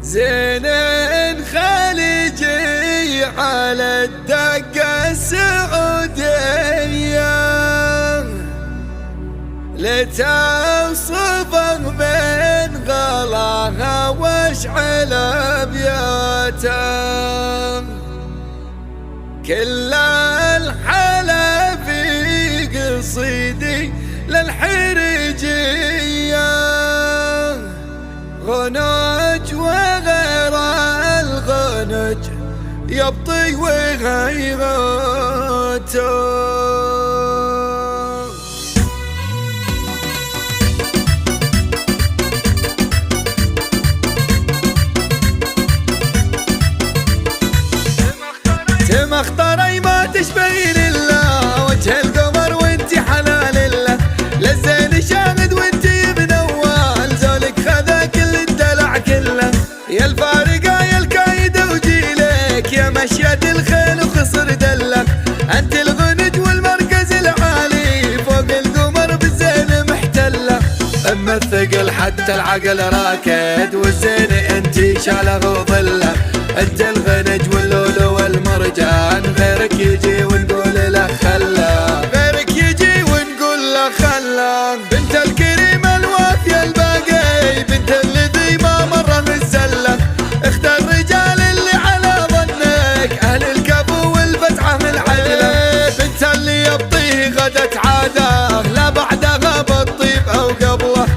زين خليجي على الدقة السعودية، لتوصفه من غلاها واشعل ابياته. كل الحلا في قصيدي للحريجية، غنج وغير الغنج يبطي وغيرته. مختاري ما تشبهين الا وجه القمر وانتي حلال الا، للزين شاهد وانتي بنوال، زولك خذا كل الدلع كله. يا الفارقة يا الكايدة وجيلك، يا مشية الخيل وخصر دلك. انت الغنج والمركز العالي، فوق القمر بالزين محتله. اما الثقل حتى العقل راكد، والزين انتي شاله وظله. انت الغنج واللولو والمرجان، غيرك يجي ونقول له خلا، غيرك يجي ونقول له خلا. بنت الكريم الوافية الباقي، بنت الذي ما مره الزله. اختار الرجال اللي على ظنك، اهل الكفو والفتحة العدله. بنت اللي يبطيه غدت عاده، لا بعدها بالطيب او قبله.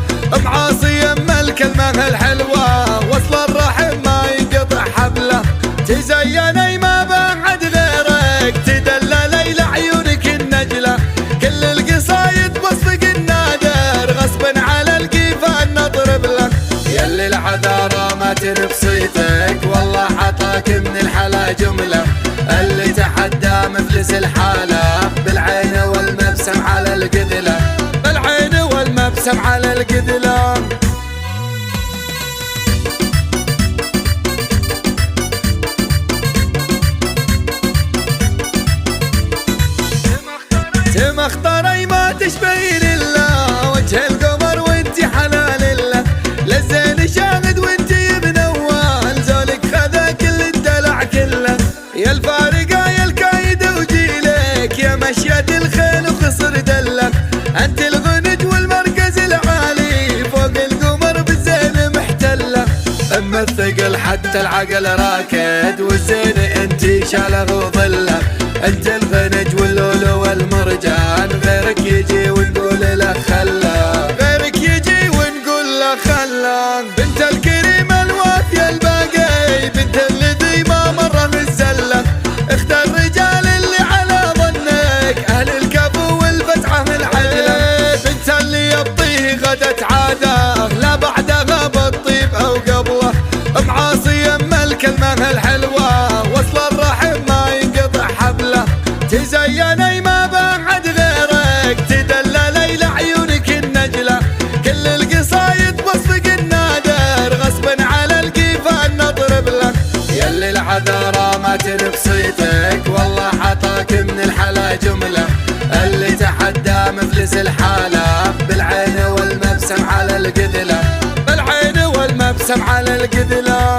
معاصي اما الكلمة الحلوة، وصل الرحم ما ينقطع حبله. تزيني ما بعد غيرك، تدللي لعيونك النجلة. كل القصايد بصفق النادر، غصبا على القيفان نضرب له. ياللي العذارى ما تنبصيتك، والله عطاك من الحلا جملة. اللي تحدى مفلس الحالة، بالعين والمبسم على القذلة، بالعين والمبسم على القذلة. مختاري ما تشبهين الا وجه القمر وانتي حلال الا، للزين شاهد وانتي بنوال، زولك خذا كل الدلع كله. يا الفارقة يا الكايدة وجيلك، يا مشية الخيل وخصر دلك. انت الغنج والمركز العالي، فوق القمر بالزين محتله. اما الثقل حتى العقل راكد، والزين انتي شاله وظله. انت الغنج واللولو والمرجان، غيرك يجي ونقول له خلا، غيرك يجي ونقول له خلا. بنت الكريم الوافية الباقي، بنت الذي ما مره الزله. اختار الرجال اللي على ظنك، اهل الكفو والفتحة العدله. بنت اللي يبطيه غدت عاده، لا بعدها بالطيب او قبله. معاصي اما الكلمة الحلوة، وصل الرحم ما ينقطع حبله. تزيني ما بعد غيرك، تدللي لعيونك النجلة. كل القصايد بصفق النادر، غصبا على القيفان نضرب له. ياللي العذارى ما تنبصيتك، والله عطاك من الحلا جملة. اللي تحدى مفلس الحالة، بالعين والمبسم على القذلة، بالعين والمبسم على القذلة.